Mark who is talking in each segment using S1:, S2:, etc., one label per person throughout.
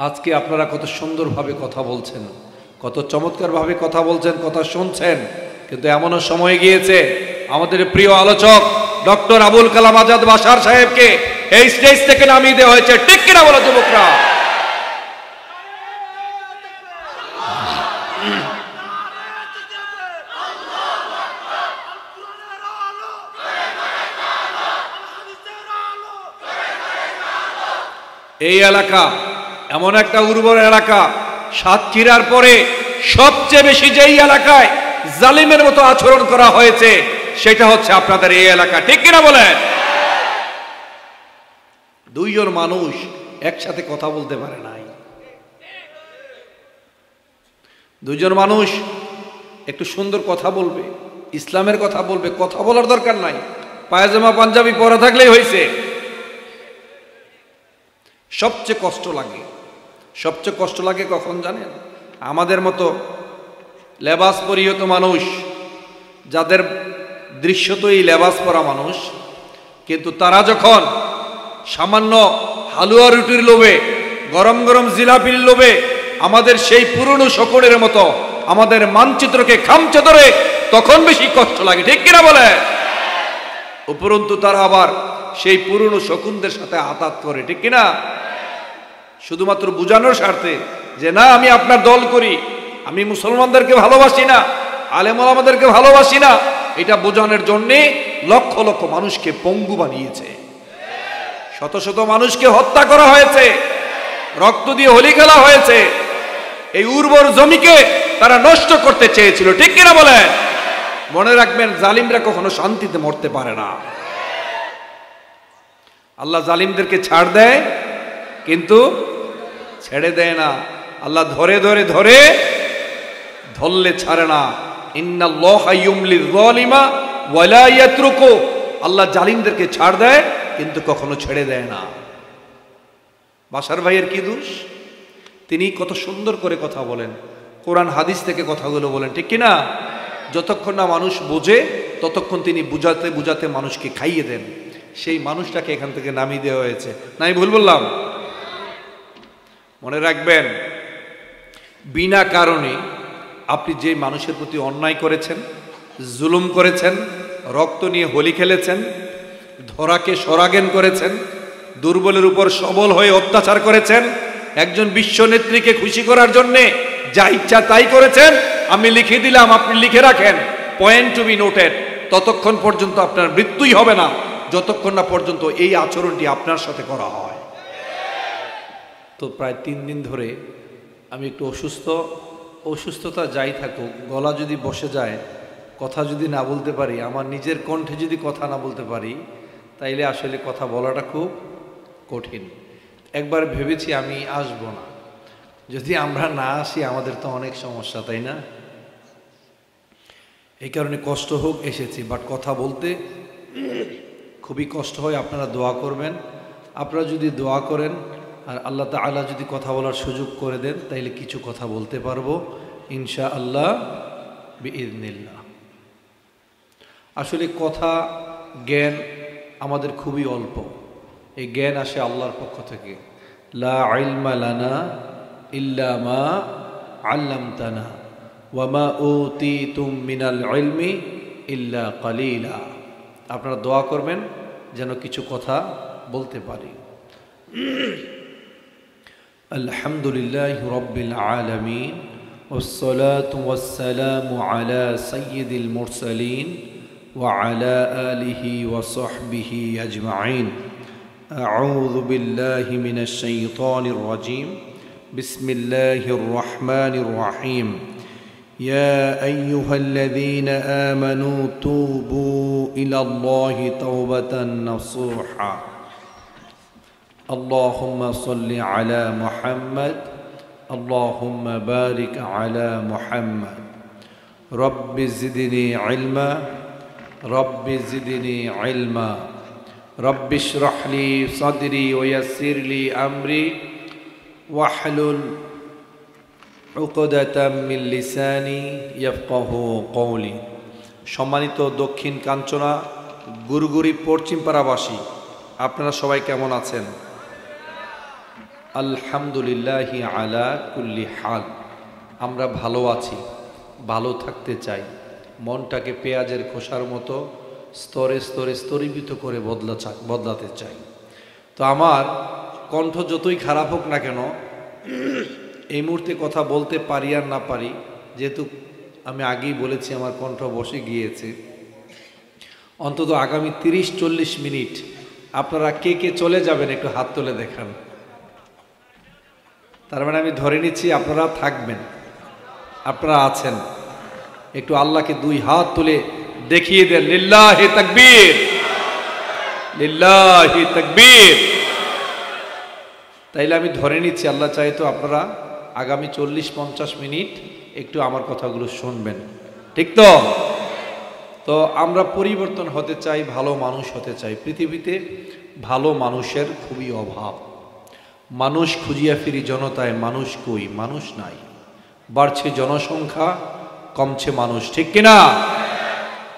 S1: আজকে আপনারা কত সুন্দরভাবে কথা বলছেন, কত চমৎকারভাবে কথা বলছেন, কথা শুনছেন, কিন্তু এমনও সময় গিয়েছে আমাদের প্রিয় আলোচক ডক্টর আবুল কালাম আজাদ বাশার সাহেবকে এই স্টেজ থেকে নামিয়ে দেওয়া হয়েছে। ঠিক কিনা বলো যুবকরা? এই এলাকা এমন একটা উর্বর এলাকা, সাতক্ষীরার পরে সবচেয়ে বেশি যেই এলাকায় জালিমের মতো আচরণ করা হয়েছে সেটা হচ্ছে আপনাদের এই এলাকা। ঠিক কিনা বলেন? দুইজন মানুষ একসাথে কথা বলতে পারে নাই। দুইজন মানুষ একটু সুন্দর কথা বলবে, ইসলামের কথা বলবে, কথা বলার দরকার নাই, পায়জামা পাঞ্জাবি পরা থাকলেই হয়েছে। সবচেয়ে কষ্ট লাগে কখন জানেন? আমাদের মতো লেবাস পরিহিত মানুষ, যাদের দৃশ্যতই লেবাস পরা মানুষ, কিন্তু তারা যখন সামান্য হালুয়া রুটির লোভে, গরম গরম জিলাপির লোভে আমাদের সেই পুরনো শকরের মতো আমাদের মানচিত্রকে খামচে ধরে, তখন বেশি কষ্ট লাগে। ঠিক কিনা বলে? উপরন্তু তারা আবার সেই পুরনো শকুনদের সাথে আঘাত করে। ঠিক কিনা? শুধুমাত্র বুঝানোর স্বার্থে যে না, আমি আপনার দল করি, আমি মুসলমানদেরকে ভালোবাসি না, আলেম ওলামাদেরকে ভালোবাসি না, এটা বোঝানোর জন্যে লক্ষ লক্ষ মানুষকে পঙ্গু বানিয়েছে, শত শত মানুষকে হত্যা করা হয়েছে, রক্ত দিয়ে হোলি খেলা হয়েছে। এই উর্বর জমিকে তারা নষ্ট করতে চেয়েছিল। ঠিক কিনা বলে? মনে রাখবেন, জালিমরা কখনো শান্তিতে মরতে পারে না। আল্লাহ জালিমদেরকে ছাড় দেয় কিন্তু ছেড়ে দেয় না। আল্লাহ ধরে ধরে ধরে ধরলে ছাড়ে না। ইন্নাল্লাহা ইউমলিয যালিমা ওয়া লা ইয়াতরুকু। আল্লাহ জালিমদেরকে ছাড় দেয় কিন্তু কখনো ছেড়ে দেয় না। বাশার ভাইয়ের কি দোষ? তিনি কত সুন্দর করে কথা বলেন, কোরআন হাদিস থেকে কথাগুলো বলেন। ঠিক কিনা? যতক্ষণ না মানুষ বোঝে ততক্ষণ তিনি বুঝাতে বুঝাতে মানুষকে খাইয়ে দেন। সেই মানুষটাকে এখান থেকে নামিয়ে দেওয়া হয়েছে। না আমি ভুল বললাম? মনে রাখবেন, বিনা কারণে আপনি যে মানুষের প্রতি অন্যায় করেছেন, জুলুম করেছেন, রক্ত নিয়ে হোলি খেলেছেন, ধরাকে সরাগেন করেছেন, দুর্বলের উপর সবল হয়ে অত্যাচার করেছেন, একজন বিশ্ব নেত্রীকে খুশি করার জন্যে যা ইচ্ছা তাই করেছেন, আমি লিখে দিলাম, আপনি লিখে রাখেন, পয়েন্ট টু বি নোটেড, ততক্ষণ পর্যন্ত আপনার মৃত্যুই হবে না, যতক্ষণ না পর্যন্ত এই আচরণটি আপনার সাথে করা হয়। তো প্রায় 3 দিন ধরে আমি একটু অসুস্থতা যাই থাকুক, গলা যদি বসে যায়, কথা যদি না বলতে পারি, আমার নিজের কণ্ঠে যদি কথা না বলতে পারি, তাইলে আসলে কথা বলাটা খুব কঠিন। একবার ভেবেছি আমি আসবো না, যদি আমরা না আসি আমাদের তো অনেক সমস্যা, তাই না? এই কারণে কষ্ট হোক এসেছি, বাট কথা বলতে খুবই কষ্ট হয়। আপনারা দোয়া করবেন। আপনারা যদি দোয়া করেন আর আল্লাহ তাআলা যদি কথা বলার সুযোগ করে দেন, তাইলে কিছু কথা বলতে পারবো ইনশাআল্লাহ বিইذنিল্লাহ। আসলে কথা, জ্ঞান আমাদের খুবই অল্প। এই জ্ঞান আসে আল্লাহর পক্ষ থেকে। লা ইলমা লানা ইল্লা মা আল্লামতানা ওয়া মা উতিতুম মিনাল ইলমি ইল্লা কালিলা। আপনারা দোয়া করবেন যেন কিছু কথা বলতে পারি। আলহামদুলিল্লাহি রাব্বিল আলামিন ওয়াসসালাতু ওয়াসসালামু আলা সাইয়্যিদিল মুরসালিন ওয়া আলা আলিহি ওয়া সাহবিহি আজমাইন। আউযু বিল্লাহি মিনাশ শাইতানির রাজীম। বিসমিল্লাহির রহমানির রহিম। يا أيها الذين آمنوا توبوا إلى الله توبة نصوحا اللهم صل على محمد اللهم بارك على محمد رب زدني علما رب زدني علما رب اشرح لي صدري ويسر لي أمري واحلل উকদাতাম মিন লিসানি ইয়াফকাহু কওলি। সম্মানিত দক্ষিণ কাঞ্চনা গুরগুরি পশ্চিমপাড়াবাসী, আপনারা সবাই কেমন আছেন? আলহামদুলিল্লাহি আলা কুল্লি হাল। আমরা ভালো আছি, ভালো থাকতে চাই, মনটাকে পেঁয়াজের খোসার মতো স্তরে স্তরে স্তরীভূত করে বদলাতে চাই। তো আমার কণ্ঠ যতই খারাপ হোক না কেন, এই মুহূর্তে কথা বলতে পারি আর না পারি, যেহেতু আমি আগেই বলেছি আমার কণ্ঠ বসে গিয়েছে, অন্তত আগামী 30-40 মিনিট আপনারা কে কে চলে যাবেন একটু হাত তুলে দেখান। তার মানে আমি ধরে নিচ্ছি আপনারা থাকবেন, আপনারা আছেন। একটু আল্লাহকে 2 হাত তুলে দেখিয়ে দেন, লিল্লাহি তাকবীর, লিল্লাহি তাকবীর। তাইলে আমি ধরে নিচ্ছি আল্লাহ চাই তো আপনারা আগামী 40-50 মিনিট একটু আমার কথাগুলো শুনবেন, ঠিক তো? তো আমরা পরিবর্তন হতে চাই, ভালো মানুষ হতে চাই। পৃথিবীতে ভালো মানুষের খুবই অভাব। মানুষ খুঁজিয়া ফিরি জনতায়, মানুষ কই, মানুষ নাই। বাড়ছে জনসংখ্যা, কমছে মানুষ, ঠিক কিনা?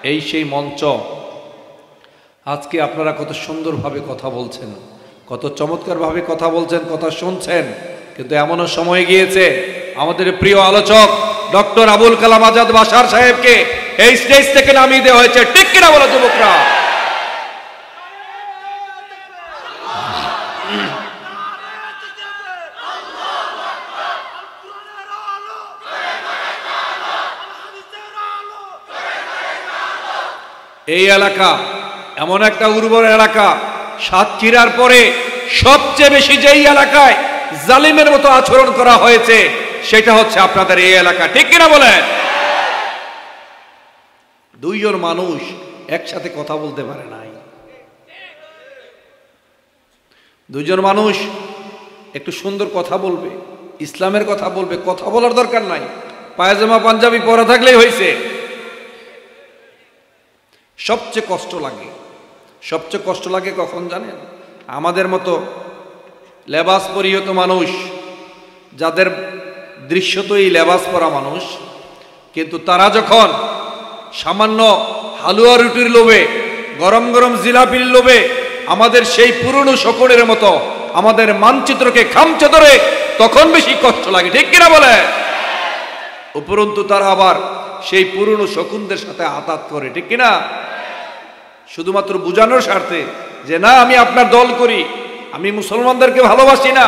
S1: এই সেই মঞ্চ। আজকে আপনারা কত সুন্দরভাবে কথা বলছেন, কত চমৎকারভাবে কথা বলছেন, কথা শুনছেন, কিন্তু এমনও সময় গিয়েছে আমাদের প্রিয় আলোচক ডক্টর আবুল কালাম আজাদ বাশার সাহেবকে এই স্টেজ থেকে নামিয়ে দেওয়া হয়েছে, ঠিক কিনা বলো যুবকরা? এই এলাকা এমন একটা উর্বর এলাকা, সাতক্ষীরার পরে সবচেয়ে বেশি যেই এলাকায় জালিমের মতো আচরণ করা হয়েছে সেটা হচ্ছে আপনাদের এই এলাকা, ঠিক কিনা বলেন? 2 জন মানুষ একসাথে কথা বলতে পারে নাই। 2 জন মানুষ একটু সুন্দর কথা বলবে, ইসলামের কথা বলবে, কথা বলার দরকার নাই, পায়জামা পাঞ্জাবি পরা থাকলেই হয়েছে। সবচেয়ে কষ্ট লাগে কখন জানেন? আমাদের মতো লেবাস পরিহিত মানুষ, যাদের দৃশ্যতই লেবাস পরা মানুষ, কিন্তু তারা যখন সামান্য হালুয়া রুটির লোভে, গরম গরম জিলাপির লোভে আমাদের সেই পুরনো শকুনের মতো আমাদের মানচিত্রকে খামচে ধরে, তখন বেশি কষ্ট লাগে, ঠিক কিনা বলে? উপরন্তু তারা আবার সেই পুরনো শকুনদের সাথে আঘাত করে, ঠিক কিনা? শুধুমাত্র বুঝানোর স্বার্থে যে না আমি আপনার দল করি, আমি মুসলমানদেরকে ভালোবাসি না,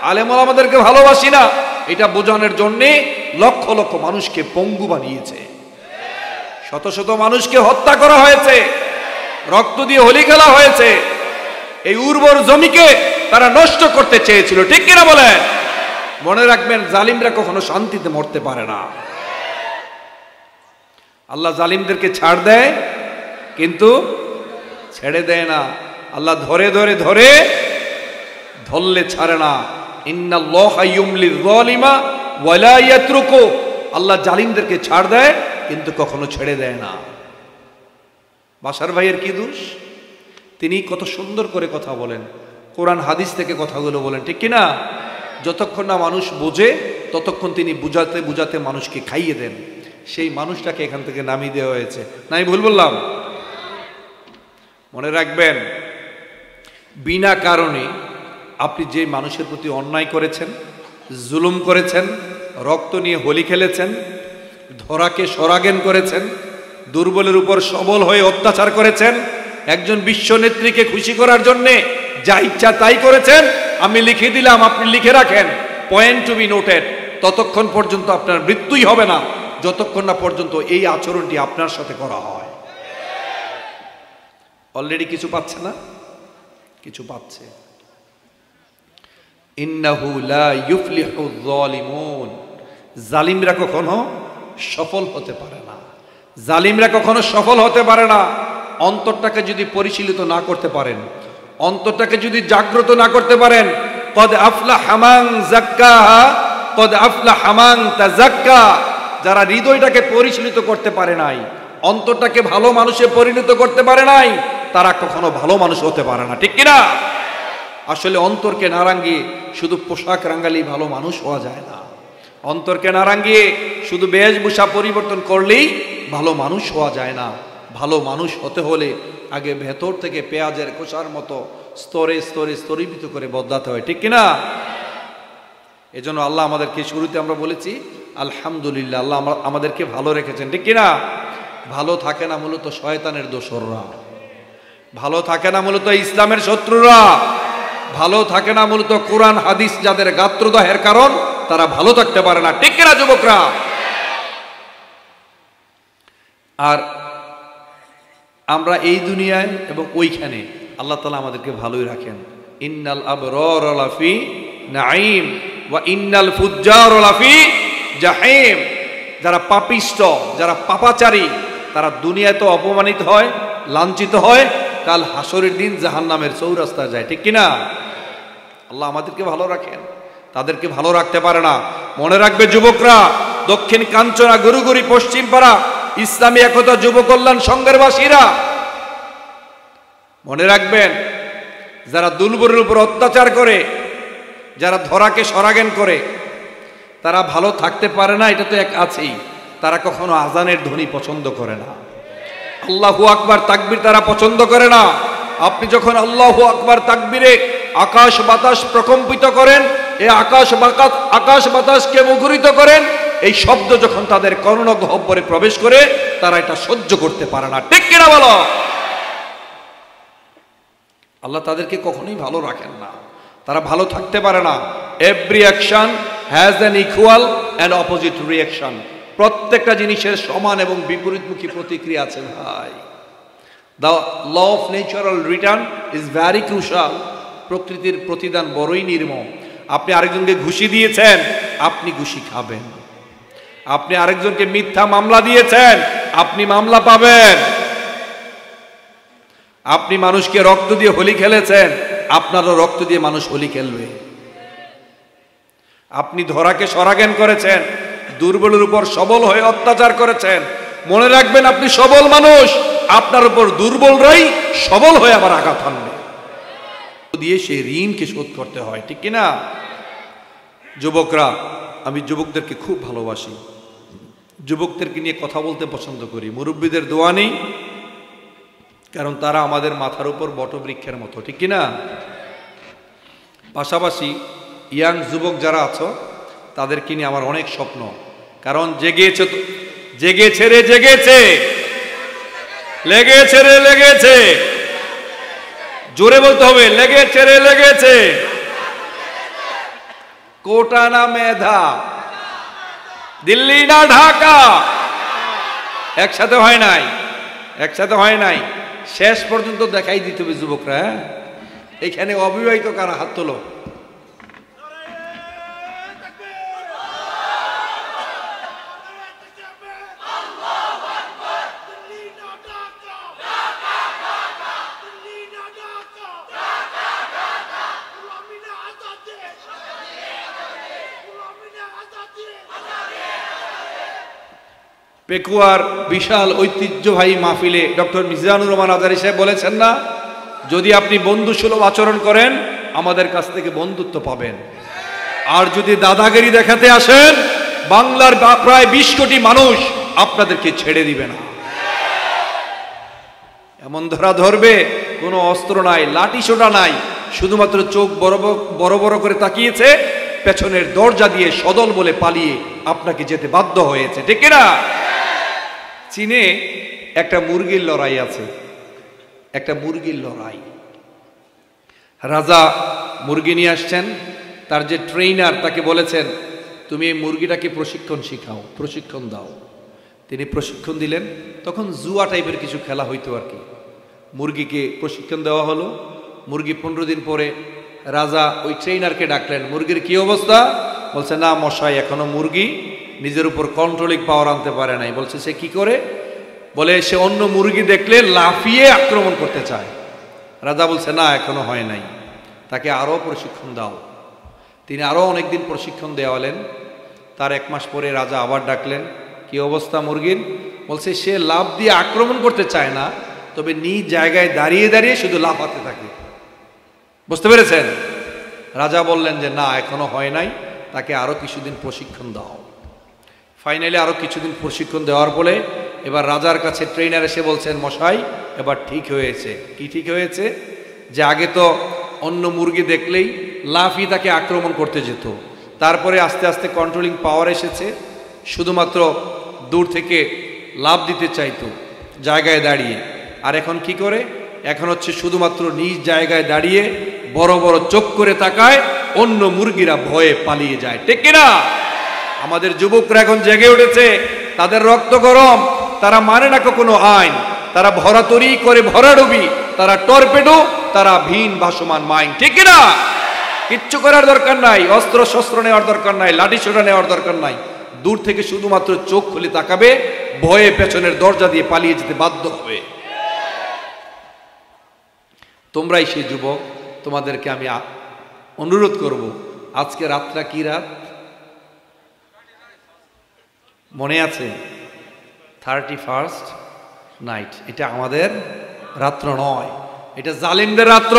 S1: আলেম ওলামাদেরকে ভালোবাসি না, এটা বোঝানোর জন্যে লক্ষ লক্ষ মানুষকে পঙ্গু বানিয়েছে, শত শত মানুষকে হত্যা করা হয়েছে, রক্ত দিয়ে হোলি খেলা হয়েছে। এই উর্বর জমিকে তারা নষ্ট করতে চেয়েছিল, ঠিক কিনা বলেন? মনে রাখবেন, জালিমরা কখনো শান্তিতে মরতে পারে না। আল্লাহ জালিমদেরকে ছাড় দেয় কিন্তু ছেড়ে দেয় না। আল্লাহ ধরে ধরে ধরে ধরলে ছাড়ে না। ইন্নাল্লাহা ইউমলিয যালিমা ওয়া লা ইয়াতরুকু। আল্লাহ জালিমদেরকে ছাড় দেয় কিন্তু কখনো ছেড়ে দেয় না। বাশার ভাইয়ের কি দোষ? তিনি কত সুন্দর করে কথা বলেন, কোরআন হাদিস থেকে কথাগুলো বলেন, ঠিক কিনা? যতক্ষণ না মানুষ বোঝে ততক্ষণ তিনি বুঝাতে বুঝাতে মানুষকে খাইয়ে দেন। সেই মানুষটাকে এখান থেকে নামিয়ে দেওয়া হয়েছে। না আমি ভুল বললাম? মনে রাখবেন, বিনা কারণে আপনি যে মানুষের প্রতি অন্যায় করেছেন, জুলুম করেছেন, রক্ত নিয়ে হোলি খেলেছেন, ধরাকে সরাগেন করেছেন, দুর্বলের উপর সবল হয়ে অত্যাচার করেছেন, একজন বিশ্ব নেত্রীকে খুশি করার জন্যে যা ইচ্ছা তাই করেছেন, আমি লিখে দিলাম, আপনি লিখে রাখেন, পয়েন্ট টু বি নোটেড। ততক্ষণ পর্যন্ত আপনার মৃত্যুই হবে না যতক্ষণ না পর্যন্ত এই আচরণটি আপনার সাথে করা হয়। অলরেডি কিছু পাচ্ছে না? কিছু পাচ্ছে। ইন্নাহু লা ইউফলিহু যালিমুন। জালিমরা কখনো সফল হতে পারে না, জালিমরা কখনো সফল হতে পারে না। অন্তরটাকে যদি পরিশীলিত না করতে পারেন, অন্তরটাকে যদি জাগ্রত না করতে পারেন, কদ আফলাহা মান যাক্কাহা কদ আফলাহা মান তাযাক্কা। যারা হৃদয়টাকে পরিশীলিত করতে পারে নাই, অন্তরটাকে ভালো মানুষে পরিণত করতে পারে নাই, তারা কখনো ভালো মানুষ হতে পারে না, ঠিক কিনা? আসলে অন্তরকে না রাঙিয়ে শুধু পোশাক রাঙালেই ভালো মানুষ হওয়া যায় না। অন্তরকে না রাঙিয়ে শুধু বেশভূষা পরিবর্তন করলেই ভালো মানুষ হওয়া যায় না। ভালো মানুষ হতে হলে আগে ভেতর থেকে পেঁয়াজের খোসার মতো স্তরে স্তরে স্তরীভূত করে বদলাতে হয়, ঠিক কিনা? এজন্য আল্লাহ আমাদেরকে, শুরুতে আমরা বলেছি আলহামদুলিল্লাহ, আল্লাহ আমাদেরকে ভালো রেখেছেন, ঠিক কিনা? ভালো থাকে না মূলত শয়তানের দোসররা, ভালো থাকে না মূলত ইসলামের শত্রুরা, ভালো থাকে না মূলত কোরআন হাদিস যাদের গাত্রদাহের কারণ, তারা ভালো থাকতে পারে না, ঠিক কিনা যুবকরা? আর আমরা এই দুনিয়ায় এবং ওইখানে আল্লাহ তাআলা আমাদেরকে ভালোই রাখেন। ইন্নাল আবরার লাফি নাঈম ওয়া ইন্নাল ফুজ্জার লাফি জাহিম। যারা পাপিষ্ট, যারা পাপাচারী, তারা দুনিয়ায় তো অপমানিত হয়, লাঞ্ছিত হয়, কাল হাসরের দিন জাহান্নামের চৌরাস্তায় যায়, ঠিক কিনা? আল্লাহ আমাদেরকে ভালো রাখেন, তাদেরকে ভালো রাখতে পারে না। মনে রাখবে যুবকরা, দক্ষিণ কাঞ্চনা, গুরুগুরি, পশ্চিম পাড়া, ইসলামী একতা যুব কল্যাণ সংঘের বাসীরা মনে রাখবেন, যারা দুর্বলের উপর অত্যাচার করে, যারা ধরাকে সরাজ্ঞান করে, তারা ভালো থাকতে পারে না, এটা তো এক আছেই। তারা কখনো আজানের ধ্বনি পছন্দ করে না, আল্লাহু আকবার তাকবীর তারা পছন্দ করে না। আপনি যখন আল্লাহু আকবার তাকবীরে আকাশ বাতাস প্রকম্পিত করেন, এই আকাশ বাতাসকে মুখরিত করেন, এই শব্দ যখন তাদের কর্ণগহ্বরে প্রবেশ করে, তারা এটা সহ্য করতে পারে না, ঠিক কিনা বলো? আল্লাহ তাদেরকে কখনোই ভালো রাখেন না, তারা ভালো থাকতে পারে না। Every action has an equal and opposite reaction. প্রত্যেকটা জিনিসের সমান এবং বিপরীতমুখী প্রতিক্রিয়া আছে ভাই। The law of natural return is very crucial. প্রকৃতির প্রতিদান বড়ই নির্মম। আপনি আরেকজনকে ঘুষি দিয়েছেন, আপনি ঘুষি খাবেন। আপনি আরেকজনকে মিথ্যা মামলা দিয়েছেন, আপনি মামলা পাবেন। আপনি মানুষকে রক্ত দিয়ে হোলি খেলেছেন, আপনারও রক্ত দিয়ে মানুষ হোলি খেলবে। আপনি ধরাকে সরাজ্ঞান করেছেন, দুর্বলের উপর সবল হয়ে অত্যাচার করেছেন, মনে রাখবেন আপনি সবল মানুষ, আপনার উপর দুর্বলরাই সবল হয়ে আবার আঘাত হানবে, দিয়ে সেই ঋণকে শোধ করতে হয়, ঠিক কিনা? যুবকরা, আমি যুবকদেরকে খুব ভালোবাসি, যুবকদেরকে নিয়ে কথা বলতে পছন্দ করি। মুরব্বীদের দোয়া নেই, কারণ তারা আমাদের মাথার উপর বটবৃক্ষের মতো, ঠিক কিনা? পাশাপাশি ইয়াং যুবক যারা আছো, তাদেরকে নিয়ে আমার অনেক স্বপ্ন। কারণ জেগেছে রে জেগেছে, লেগেছে রে লেগেছে, জোরে বলতে হবে, লেগেছে রে লেগেছে। কোটা না মেধা, দিল্লি না ঢাকা, একসাথে হয় নাই, একসাথে হয় নাই। শেষ পর্যন্ত দেখাই দিতে হবে যুবকরা। হ্যাঁ, এখানে অবিবাহিত কারা হাত তোলো? পেকুয়ার বিশাল ঐতিহ্যবাহী মাহফিলে ডক্টর মিজানুর রহমান আজারী সাহেব বলেছেন না, যদি আপনি বন্ধুসুলভ আচরণ করেন, আমাদের কাছ থেকে বন্ধুত্ব পাবেন। আর যদি দাদাগিরি দেখাতে আসেন, বাংলার প্রায় 20 কোটি মানুষ আপনাদেরকে ছেড়ে দিবে না। এমন ধরা ধরবে, কোনো অস্ত্র নাই, লাঠি সোটা নাই, শুধুমাত্র চোখ বড় বড় করে তাকিয়েছে, পেছনের দরজা দিয়ে সদল বলে পালিয়ে আপনাকে যেতে বাধ্য হয়েছে, ঠিক না? চীনে একটা মুরগির লড়াই আছে, একটা মুরগির লড়াই। রাজা মুরগি নিয়ে আসছেন, তার যে ট্রেনার তাকে বলেছেন, তুমি এই মুরগিটাকে প্রশিক্ষণ শিখাও, প্রশিক্ষণ দাও। তিনি প্রশিক্ষণ দিলেন। তখন জুয়া টাইপের কিছু খেলা হইতো আর কি। মুরগিকে প্রশিক্ষণ দেওয়া হলো। মুরগি 15 দিন পরে রাজা ওই ট্রেনারকে ডাকলেন, মুরগির কি অবস্থা? বলছে, না মশাই, এখনো মুরগি নিজের উপর কন্ট্রোলিং পাওয়ার আনতে পারে নাই। বলছে, সে কি করে? বলে, সে অন্য মুরগি দেখলে লাফিয়ে আক্রমণ করতে চায়। রাজা বলছে, না এখনো হয় নাই, তাকে আরও প্রশিক্ষণ দাও। তিনি আরও অনেকদিন প্রশিক্ষণ দেওয়ালেন। তার 1 মাস পরে রাজা আবার ডাকলেন, কি অবস্থা মুরগির? বলছে, সে লাফ দিয়ে আক্রমণ করতে চায় না, তবে নিজ জায়গায় দাঁড়িয়ে দাঁড়িয়ে শুধু লাফাতে থাকে। বুঝতে পেরেছেন? রাজা বললেন যে না, এখনো হয় নাই, তাকে আরো কিছুদিন প্রশিক্ষণ দাও। ফাইনালি আরো কিছুদিন প্রশিক্ষণ দেওয়ার পরে এবার রাজার কাছে ট্রেনার এসে বলছেন, মশাই এবার ঠিক হয়েছে। কি ঠিক হয়েছে? যে আগে তো অন্য মুরগি দেখলেই লাফিয়ে তাকে আক্রমণ করতে যেত, তারপরে আস্তে আস্তে কন্ট্রোলিং পাওয়ার এসেছে, শুধুমাত্র দূর থেকে লাভ দিতে চাইতো জায়গায় দাঁড়িয়ে। আর এখন কি করে? এখন হচ্ছে শুধুমাত্র নিজ জায়গায় দাঁড়িয়ে বড় বড় চোখ করে তাকায়, অন্য মুরগিরা ভয়ে পালিয়ে যায়। ঠিক কিনা? আমাদের যুবকরা এখন জেগে উঠেছে, তাদের রক্ত গরম, তারা মানে না কোনো আইন, তারা ভরাতরি করে ভরাডুবি, তারা টর্পেডো, তারা ভিন ভাসমান মাইন। ঠিক কিনা? কিচ্ছু করার দরকার নাই, অস্ত্র শস্ত্র নেওয়ার দরকার নাই, লাঠি সোটা নেওয়ার দরকার নাই, দূর থেকে শুধুমাত্র চোখ খুলে তাকাবে, ভয়ে পেছনের দরজা দিয়ে পালিয়ে যেতে বাধ্য হবে। তোমরাই সেই যুবক, তোমাদেরকে আমি অনুরোধ করব, আজকে রাতটা কি রাত মনে আছে? 31st night. এটা আমাদের রাত্র নয়, এটা জালিমদের রাত্র,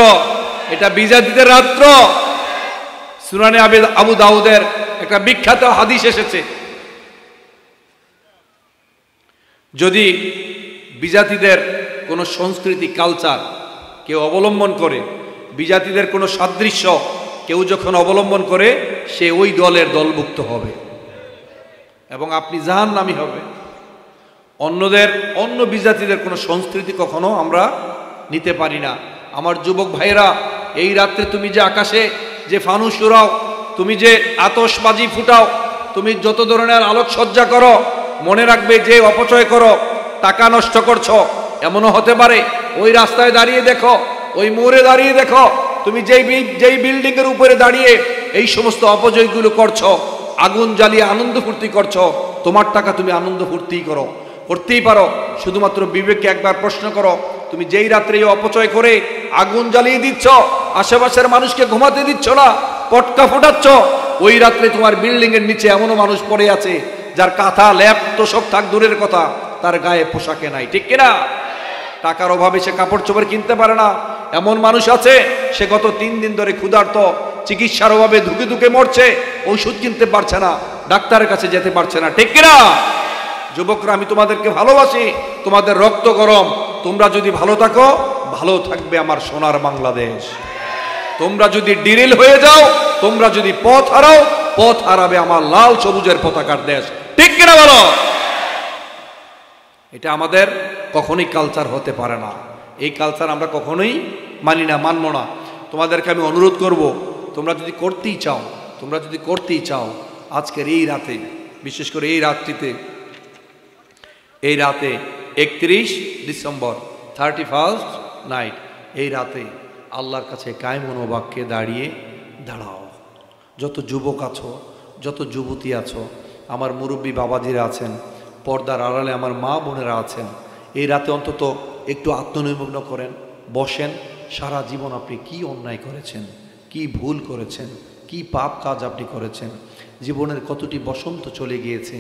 S1: এটা বিজাতিদের রাত্র। সুনানে আবু দাউদের একটা বিখ্যাত হাদিস এসেছে, যদি বিজাতিদের কোনো সংস্কৃতি কালচার কেউ অবলম্বন করে, বিজাতিদের কোনো সাদৃশ্য কেউ যখন অবলম্বন করে, সে ওই দলের দলভুক্ত হবে এবং আপনি জাহান্নামী হবে। অন্য বিজাতিদের কোনো সংস্কৃতি কখনো আমরা নিতে পারি না। আমার যুবক ভাইরা, এই রাত্রে তুমি যে আকাশে যে ফানুস উড়াও, তুমি যে আতশবাজি ফুটাও, তুমি যত ধরনের আলোকসজ্জা করো, মনে রাখবে যে অপচয় করো, টাকা নষ্ট করছো। এমনও হতে পারে ওই রাস্তায় দাঁড়িয়ে দেখো, ওই মোড়ে দাঁড়িয়ে দেখো, তুমি যেই বিল্ডিং এর উপরে দাঁড়িয়ে এই সমস্ত অপচয়গুলো করছো, আগুন জ্বালিয়ে আনন্দ ফুর্তি করছো, তোমার টাকা তুমি আনন্দ ফুর্তিই করতেই পারো। শুধুমাত্র বিবেককে একবার প্রশ্ন করো, তুমি যেই রাত্রে অপচয় করে আগুন জ্বালিয়ে দিচ্ছ, আশেপাশের মানুষকে ঘুমাতে দিচ্ছ না, পটকা ফোটাচ্ছ, ওই রাত্রে তোমার বিল্ডিং এর নিচে এমনও মানুষ পড়ে আছে যার কাঁথা ল্যাপ তোষক থাক দূরের কথা, তার গায়ে পোশাকে নাই। ঠিক কিনা? টাকার অভাবে সে কাপড় চোপড় কিনতে পারে না। এমন মানুষ আছে, সে গত 3 দিন ধরে ক্ষুধার্ত, চিকিৎসার অভাবে ধুকে ধুকে মরছে, ওষুধ কিনতে পারছে না, ডাক্তারের কাছে যেতে পারছে না। ঠিক কিনা? যুবকরা, আমি তোমাদেরকে ভালোবাসি, তোমাদের রক্ত গরম। তোমরা যদি ভালো থাকো, ভালো থাকবে আমার সোনার বাংলাদেশ। তোমরা যদি ডিরিল হয়ে যাও, তোমরা যদি পথ হারাও, পথ হারাবে আমার লাল সবুজের পতাকার দেশ। ঠিক কিনা বলো? এটা আমাদের কখনোই কালচার হতে পারে না। এই কালচার আমরা কখনোই মানি না, মানব না। তোমাদেরকে আমি অনুরোধ করব, তোমরা যদি করতেই চাও, আজকের এই রাতে, বিশেষ করে এই রাত্রিতে, এই রাতে 31 ডিসেম্বর 31st নাইট, এই রাতে আল্লাহর কাছে কায়েম মনোবাক্যে দাঁড়াও। যত যুবক আছো, যত যুবতী আছো, আমার মুরব্বী বাবাজিরা আছেন, পর্দার আড়ালে আমার মা বোনেরা আছেন, এই রাতে অন্তত একটু আত্মনিমগ্ন করেন, বসেন। সারা জীবন আপনি কি অন্যায় করেছেন, কি ভুল করেছেন, কি পাপ কাজ আপনি করেছেন, জীবনের কতটি বসন্ত চলে গিয়েছে,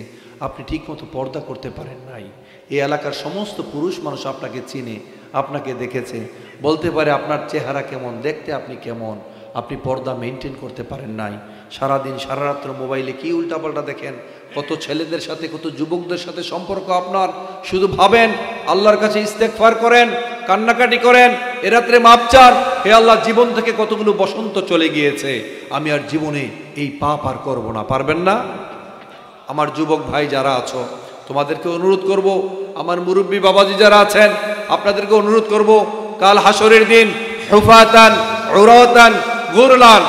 S1: আপনি ঠিকমতো পর্দা করতে পারেন নাই। এই এলাকার সমস্ত পুরুষ মানুষ আপনাকে চিনে, আপনাকে দেখেছে, বলতে পারে আপনার চেহারা কেমন, দেখতে আপনি কেমন, আপনি পর্দা মেনটেন করতে পারেন নাই। সারাদিন সারারাত্র মোবাইলে কি উল্টাপাল্টা দেখেন, কত ছেলেদের সাথে, কত যুবকদের সাথে সম্পর্ক আপনার। শুধু ভাবেন, আল্লাহর কাছে ইস্তেগফার করেন, কান্নাকাটি করেন, এ রাত্রে মাপ চান, হে আল্লাহ, জীবন থেকে কতগুলো বসন্ত চলে গিয়েছে, আমি আর জীবনে এই পাপ আর করব না। পারবেন না? আমার যুবক ভাই যারা আছো, তোমাদেরকে অনুরোধ করব, আমার মুরব্বী বাবাজি যারা আছেন, আপনাদেরকে অনুরোধ করব, কাল হাসরের দিন হুফাতান উরাতান গুরলান,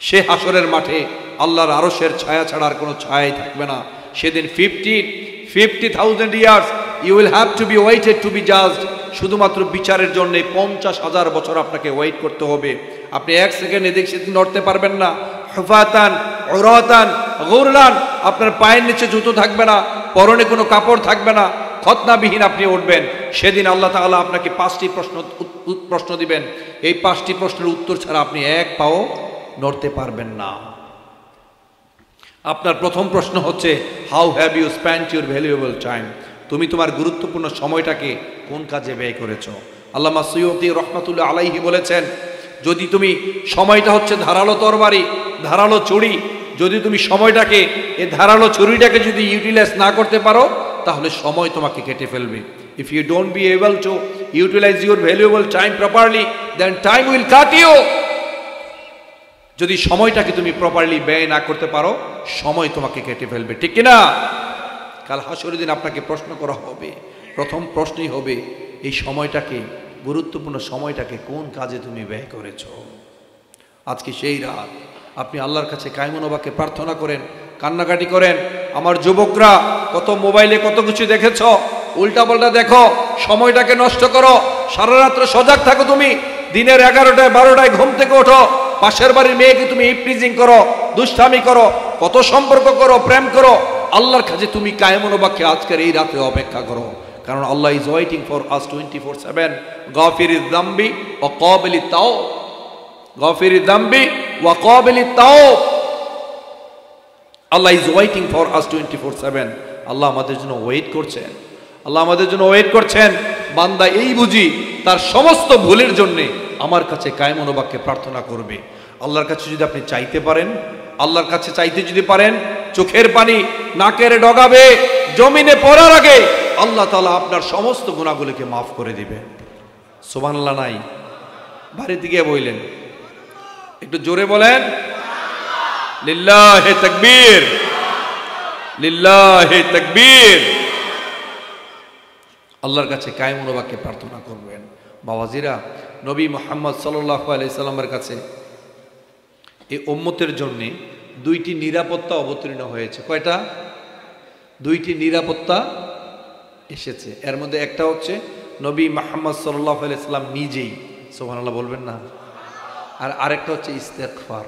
S1: সে হাসরের মাঠে আল্লাহর আরশের ছায়া ছাড়া আর কোনো ছায়াই থাকবে না। সেদিন 50,000 years you will have to be waited to be judged. শুধুমাত্র বিচারের জন্য 50,000 বছর আপনাকে ওয়েট করতে হবে। আপনি 1 সেকেন্ড এদিক সেদিক নড়তে পারবেন না। হুফাতান উরাতান গুরলান, আপনার পায়ের নিচে জুতো থাকবে না, পরনে কোনো কাপড় থাকবে না, খতনাবিহীন আপনি উঠবেন। সেদিন আল্লাহ তাআলা আপনাকে 5টি প্রশ্ন দিবেন। এই 5টি প্রশ্নের উত্তর ছাড়া আপনি এক পাও নড়তে পারবেন না। আপনার প্রথম প্রশ্ন হচ্ছে, how have you spent your valuable time? তুমি তোমার গুরুত্বপূর্ণ সময়টাকে কোন কাজে ব্যয় করেছো? আল্লামা সুয়ুতি রহমাতুল্লাহ আলাইহি বলেছেন, যদি তুমি সময়টা হচ্ছে ধারালো তরবারি, ধারালো ছুরি, যদি তুমি সময়টাকে, এই ধারালো ছুরিটাকে যদি ইউটিলাইজ না করতে পারো, তাহলে সময় তোমাকে কেটে ফেলবে। If you don't be able to utilize your valuable time properly, then time will cut you. যদি সময়টাকে তুমি প্রপারলি ব্যয় না করতে পারো, সময় তোমাকে কেটে ফেলবে, ঠিক কিনা? কাল হাসরের দিন আপনাকে প্রশ্ন করা হবে, প্রথম প্রশ্নই হবে এই সময়টাকে, গুরুত্বপূর্ণ সময়টাকে কোন কাজে তুমি ব্যয় করেছ। আজকে সেই রাত, আপনি আল্লাহর কাছে কায়মনোবাকে প্রার্থনা করেন, কান্নাকাটি করেন। আমার যুবকরা, কত মোবাইলে কত কিছু দেখেছ, উল্টা পাল্টা দেখো, সময়টাকে নষ্ট করো। সারা রাত্র সজাগ থাকো তুমি, দিনের 11টায় 12টায় ঘুম থেকে ওঠো, পাশের বাড়ির মেয়েকে তুমি ইপটিজিং করো, দুষ্টামি করো, কত সম্পর্ক করো, প্রেম করো। আল্লাহর কাছে তুমি কায়মনোবাকে আজকের এই রাতে অপেক্ষা করো, কারণ আল্লাহ ইজ ওয়েটিং ফর আস 24/7। গাফিরিদ যামবি ওয়া কাবিলিত তাওব, গাফিরিদ যামবি ওয়া কাবিলিত তাওব। আল্লাহ ইজ ওয়েটিং ফর আস 24/7। আল্লাহ আমাদের জন্য ওয়েট করছেন, আল্লাহ আমাদের জন্য ওয়েট করছেন। বান্দা এই বুঝি তার সমস্ত ভুলের জন্য আমার কাছে কায়মনোবাক্যে প্রার্থনা করবে। আল্লাহর কাছে যদি আপনি চাইতে পারেন, আল্লাহর কাছে চাইতে যদি পারেন, চোখের পানি নাকের ডগাবে জমিনে পড়ার আগে আল্লাহ তাআলা আপনার সমস্ত গুনাহগুলোকে মাফ করে দিবে। সুবহানাল্লাহ নাই? বাড়িতে গিয়ে বললেন, একটু জোরে বলেন, লিল্লাহি তাকবীর, লিল্লাহি তাকবীর। আল্লাহর কাছে কায়মনোবাক্যে প্রার্থনা করবেন। বাবাজিরা, নবী মুহাম্মদ সাল্লাল্লাহু আলাইহি সাল্লামের কাছে এই উম্মতের জন্যে 2টি নিরাপত্তা অবতীর্ণ হয়েছে। কয়টা? 2টি নিরাপত্তা এসেছে। এর মধ্যে একটা হচ্ছে নবী মুহাম্মদ সাল্লাল্লাহু আলাইহি সাল্লাম নিজেই, সুবহানাল্লাহ বলবেন না? আর আরেকটা হচ্ছে ইস্তেগফার।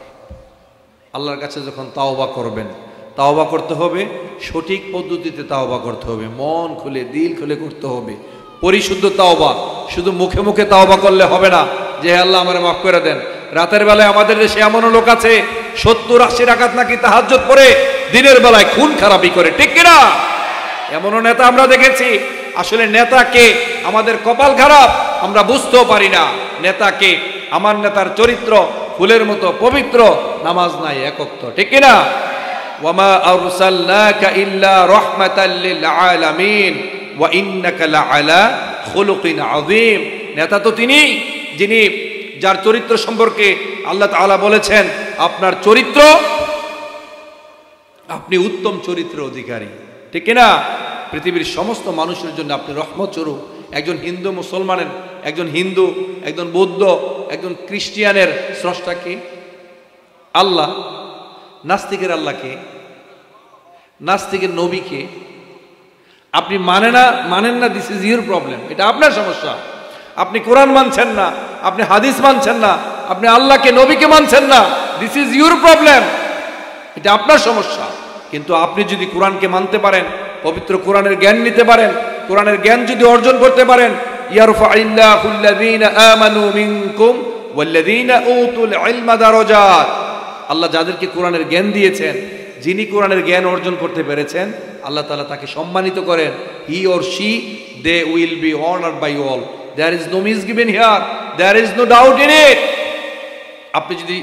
S1: আল্লাহর কাছে যখন তাওবা করবেন, তাওবা করতে হবে সঠিক পদ্ধতিতে, তাওবা করতে হবে মন খুলে, দিল খুলে করতে হবে, পরিশুদ্ধ তাওবা। শুধু মুখে মুখে তাওবা করলে হবে না যে আল্লাহ আমারে মাফ করে দেন। রাতের বেলায় আমাদের দেশে এমনও লোক আছে 70-80 রাকাত নাকি তাহাজ্জুদ পড়ে দিনের বেলায় খুন খারাপি করে, ঠিক কিনা? এমনও নেতা আমরা দেখেছি। আসলে নেতাকে, আমাদের কপাল খারাপ, আমরা বুঝতেও পারি না নেতাকে। আমার নেতার চরিত্র ফুলের মতো পবিত্র, নামাজ নাই এক ওয়াক্ত, ঠিক কিনা? ওয়ামা আরসালনাকা ইল্লা রাহমাতাল লিল আলামিন ওয়া ইন্নাকা লাআলা খুলুকিন আযীম। নেতা তো তিনি যিনি, যার চরিত্র সম্পর্কে আল্লাহ তাআলা বলেছেন আপনার চরিত্র, আপনি উত্তম চরিত্রের অধিকারী, ঠিক কিনা? পৃথিবীর সমস্ত মানুষের জন্য আপনি রহমত স্বরূপ। একজন হিন্দু মুসলমানের, একজন হিন্দু, একজন বৌদ্ধ, একজন খ্রিস্টিয়ানের স্রষ্টা কে? আল্লাহ। নাস্তিকের আল্লাহকে, নাস্তিকের নবীকে আপনি মানেন না, দিস ইজ ইউর প্রবলেম, এটা আপনার সমস্যা। আপনি কোরআন মানছেন না, আপনি হাদিস মানছেন না, আপনি আল্লাহকে, নবীকে মানছেন না, দিস ইজ ইউর প্রবলেম, এটা আপনার সমস্যা। কিন্তু আপনি যদি কোরআনকে মানতে পারেন, পবিত্র কোরআনের জ্ঞান নিতে পারেন, কোরআনের জ্ঞান যদি অর্জন করতে পারেন, ইয়ারফাইল্লাহুল্লাযীনা আমানু মিনকুম ওয়াল্লাযীনা উতুল ইলমা দারাজাত। আল্লাহ যাদেরকে কোরআনের জ্ঞান দিয়েছেন, যিনি কোরআনের জ্ঞান অর্জন করতে পেরেছেন, আল্লাহ তাআলা তাকে সম্মানিত করেন। He or she, they will be honoured by all. There is no misgiven here, there is no doubt in it. আপনি যদি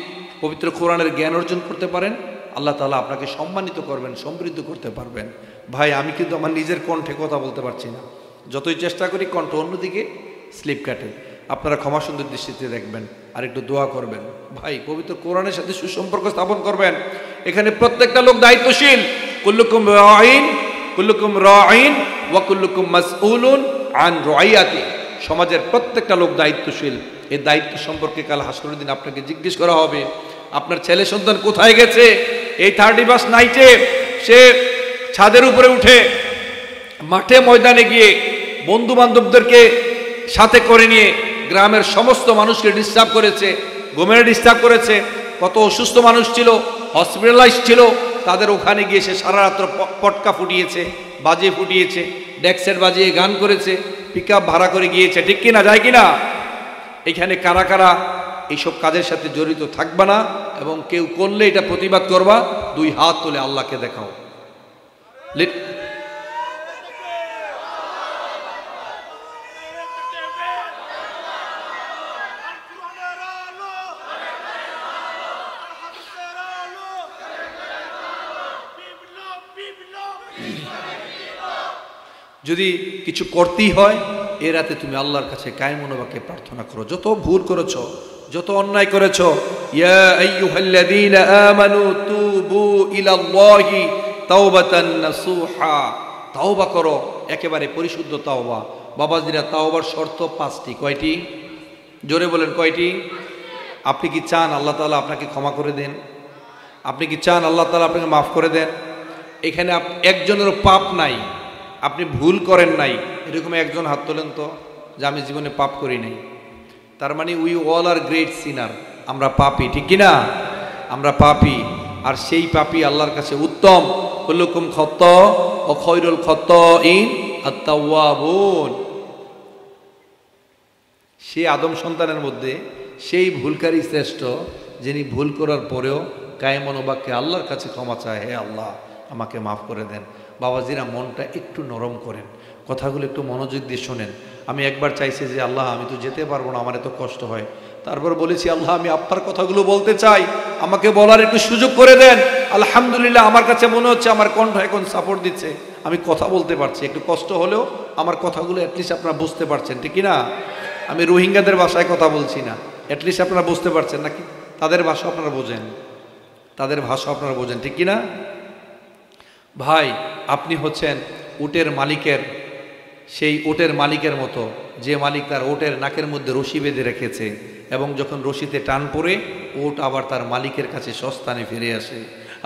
S1: পবিত্র কোরআনের জ্ঞান অর্জন করতে পারেন, আল্লাহ তাআলা আপনাকে সম্মানিত করবেন, সমৃদ্ধ করতে পারবেন। ভাই, আমি কিন্তু আমার নিজের কণ্ঠে কথা বলতে পারছি না, যতই চেষ্টা করি কণ্ঠ অন্যদিকে স্লিপ কাটে। আপনারা ক্ষমা সুন্দর দৃষ্টিতে দেখবেন আর একটু দোয়া করবেন। ভাই, পবিত্র কোরআনের সাথে সুসম্পর্ক স্থাপন করবেন। এখানে প্রত্যেকটা লোক দায়িত্বশীল। কুল্লুকুম রাঈন, কুল্লুকুম রাঈন ওয়া কুল্লুকুম মাসউলুন আন রাইয়াতি। সমাজের প্রত্যেকটা লোক দায়িত্বশীল। এই দায়িত্ব সম্পর্কে কাল হাসরের দিন আপনাকে জিজ্ঞেস করা হবে। আপনার ছেলে সন্তান কোথায় গেছে? এই 31 নাইটে সে ছাদের উপরে উঠে মাঠে ময়দানে গিয়ে বন্ধু বান্ধবদেরকে সাথে করে নিয়ে গ্রামের সমস্ত মানুষকে ডিস্টার্ব করেছে, ঘুমের ডিস্টার্ব করেছে। কত অসুস্থ মানুষ ছিল, হসপিটালাইজ ছিল, তাদের ওখানে গিয়ে সে সারা রাত্র পটকা ফুটিয়েছে, বাজে ফুটিয়েছে, ডেক্সেট বাজিয়ে গান করেছে, পিকআপ ভাড়া করে গিয়েছে, ঠিক কিনা? যায় কিনা? এখানে কারা কারা এইসব কাজের সাথে জড়িত থাকবা না, এবং কেউ করলে এটা প্রতিবাদ করবা, 2 হাত তুলে আল্লাহকে দেখাও। যদি কিছু করতেই হয়, এ রাতে তুমি আল্লাহর কাছে কায়মনোবাক্যে প্রার্থনা করো। যত ভুল করেছ যত অন্যায় করেছো, ইয়া আইয়ুহাল্লাযীনা আমানু তুবু ইলাল্লাহি তাওবাতান নাসুহা, তাওবা করো, একেবারে পরিশুদ্ধ তাওবা। বাবাজিরা, তাওবার শর্ত 5টি। কয়টি? জোরে বলেন, কয়টি? আপনি কি চান আল্লাহ তাআলা আপনাকে ক্ষমা করে দেন? আপনি কি চান আল্লাহ তাআলা আপনাকে মাফ করে দেন? এখানে একজনেরও পাপ নাই, আপনি ভুল করেন নাই, এরকম একজন হাত তোলেন তো যে আমি জীবনে পাপ করি নাই। তার মানে উই অল আর গ্রেট সিনার, আমরা পাপী, ঠিক কিনা? আমরা পাপী, আর সেই পাপী আল্লাহর কাছে উত্তম। কুল্লুকুম খাত্তা ও খায়রুল খাত্তাইন আত-তাওয়াবুন। সেই আদম সন্তানের মধ্যে সেই ভুলকারী শ্রেষ্ঠ, যিনি ভুল করার পরেও কায়ে মনোবাক্যে আল্লাহর কাছে ক্ষমা চায়, হে আল্লাহ আমাকে মাফ করে দেন। বাবাজিরা, মনটা একটু নরম করেন, কথাগুলো একটু মনোযোগ দিয়ে শোনেন। আমি একবার চাইছি যে আল্লাহ আমি তো যেতে পারবো না, আমার এত কষ্ট হয়। তারপর বলেছি আল্লাহ আমি আপনার কথাগুলো বলতে চাই, আমাকে বলার একটু সুযোগ করে দেন। আলহামদুলিল্লাহ, আমার কাছে মনে হচ্ছে আমার কণ্ঠ এখন সাপোর্ট দিচ্ছে, আমি কথা বলতে পারছি। একটু কষ্ট হলেও আমার কথাগুলো অ্যাটলিস্ট আপনারা বুঝতে পারছেন, ঠিক কিনা? আমি রোহিঙ্গাদের ভাষায় কথা বলছি না, অ্যাটলিস্ট আপনারা বুঝতে পারছেন নাকি? তাদের ভাষা আপনারা বোঝেন, তাদের ভাষা আপনারা বোঝেন, ঠিক কিনা? ভাই, আপনি হচ্ছেন উটের মালিকের, সেই উটের মালিকের মতো, যে মালিক তার উটের নাকের মধ্যে রশি বেঁধে রেখেছে, এবং যখন রশিতে টান পড়ে উট আবার তার মালিকের কাছে সস্তানে ফিরে আসে।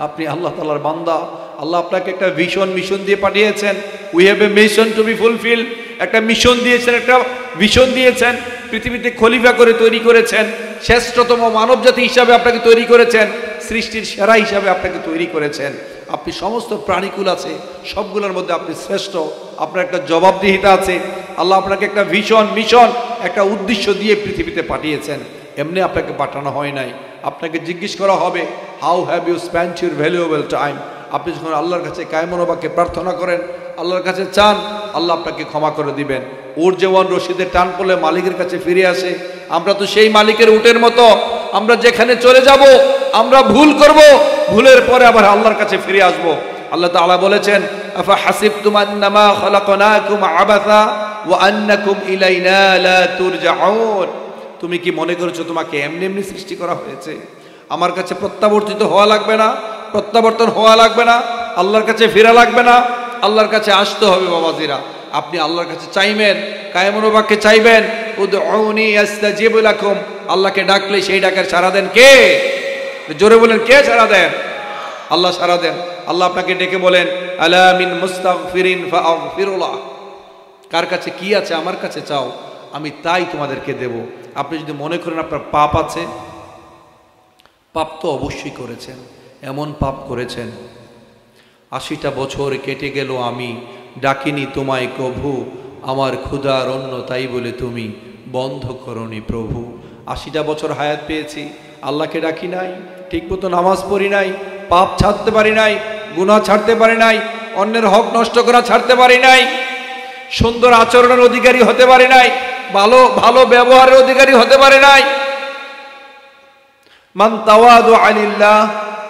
S1: আপনি আল্লাহ তাআলার বান্দা, আল্লাহ আপনাকে একটা মিশন দিয়ে পাঠিয়েছেন। We have a mission to be fulfil. একটা মিশন দিয়েছেন, একটা ভিশন দিয়েছেন, পৃথিবীতে খলিফা করে তৈরি করেছেন, শ্রেষ্ঠতম মানব জাতি হিসাবে আপনাকে তৈরি করেছেন, সৃষ্টির সেরা হিসাবে আপনাকে তৈরি করেছেন। আপনি সমস্ত প্রাণীকুল আছে সবগুলোর মধ্যে আপনি শ্রেষ্ঠ, আপনার একটা জবাবদিহিতা আছে। আল্লাহ আপনাকে একটা মিশন, একটা উদ্দেশ্য দিয়ে পৃথিবীতে পাঠিয়েছেন। এমনি আপনাকে পাঠানো হয় নাই। আপনাকে জিজ্ঞেস করা হবে, how have you spent your valuable time. আপনি যখন আল্লাহর কাছে কায়ে মনোবাক্যে প্রার্থনা করেন, আল্লাহর কাছে চান, আল্লাহ আপনাকে ক্ষমা করে দিবেন। ওর যেমন রশিদের টান পড়লে মালিকের কাছে ফিরে আসে, আমরা তো সেই মালিকের উটের মতো। আমরা যেখানে চলে যাব, আমরা ভুল করব, ভুলের পরে আবার আল্লাহর কাছে ফিরে আসব। আল্লাহ তাআলা বলেছেন, আফা হাসিবতুম আন্নামা খালাকনাকুম আবাসা ওয়া আন্নাকুম ইলাইনা লা তুরজাউন। তুমি কি মনে করেছো তোমাকে এমনি এমনি সৃষ্টি করা হয়েছে? আমার কাছে প্রত্যাবর্তিত হওয়া লাগবে না, প্রত্যাবর্তন হওয়া লাগবে না, আল্লাহর কাছে ফেরা লাগবে না, আল্লাহর কাছে আসতে হবে। বাবাজিরা, আপনি আল্লাহর কাছে চাইবেন, কায়ে মনোবাক্যে চাইবেন, উদউনি আস্তাজিব লাকুম। আল্লাহকে ডাকলে সেই ডাকের সাড়া দেন কে? জোরে বলেন, কে সাড়া দেন? আল্লাহ সাড়া দেন। আল্লাহ আপনাকে ডেকে বলেন, আলা মিন মুস্তাগফিরিন ফাগফিরুল্লাহ। কার কাছে কি আছে আমার কাছে চাও, আমি তাই তোমাদেরকে দেব। আপনি যদি মনে করেন আপনার পাপ আছে, পাপ তো অবশ্যই করেছেন, এমন পাপ করেছেন 80টা বছর কেটে গেল আমি ডাকিনি তোমায় কভু, আমার ক্ষুধার অন্ন তাই বলে তুমি বন্ধ করনি প্রভু। 80টা বছর হায়াত পেয়েছি, আল্লাহকে ডাকি নাই, ঠিক মতো নামাজ পড়ি নাই, পাপ ছাড়তে পারি নাই, গুনাহ ছাড়তে পারি নাই, অন্যের হক নষ্ট করা ছাড়তে পারি নাই, সুন্দর আচরণের অধিকারী হতে পারি নাই, ভালো ভালো ব্যবহারের অধিকারী হতে পারি নাই। মান তাওয়াদু আলিল্লাহ